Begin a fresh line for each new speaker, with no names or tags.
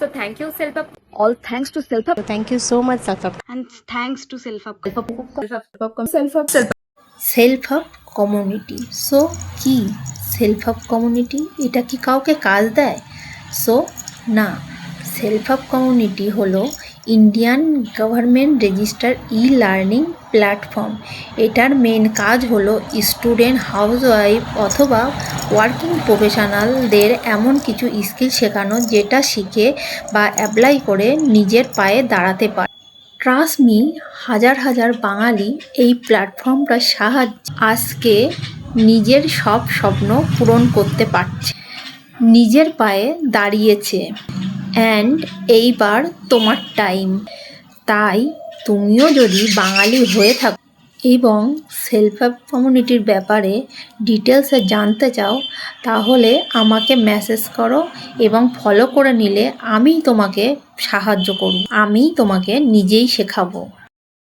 So thank you Self Up.
All thanks to Self Up.
Thank you so much, Self Up.
And thanks to Self Up.
Self help community. So কি self help community? এটা কি কাউকে কাজ দেয়? So না, self help community হলো Indian government register learning platform. এটার main কাজ হলো স্টুডেন্ট, হাউসওয়াইফ অথবা ওয়ার্কিং প্রফেশনালদের এমন কিছু স্কিল শেখানো যেটা শিখে বা অ্যাপ্লাই করে নিজের পায়ে দাঁড়াতে পারে। ট্রাস্ট মি, হাজার হাজার বাঙালি এই প্ল্যাটফর্মটার সাহায্যে আজকে নিজের সব স্বপ্ন পূরণ করতে পারছে, নিজের পায়ে দাঁড়িয়েছে। অ্যান্ড এইবার তোমার টাইম। তাই তুমিও যদি বাঙালি হয়ে থাকো এবং সেলফ হেল্প কমিউনিটির ব্যাপারে ডিটেলসে জানতে চাও, তাহলে আমাকে মেসেজ করো এবং ফলো করে নিলে আমিই তোমাকে সাহায্য করব, আমিই তোমাকে নিজেই শেখাবো।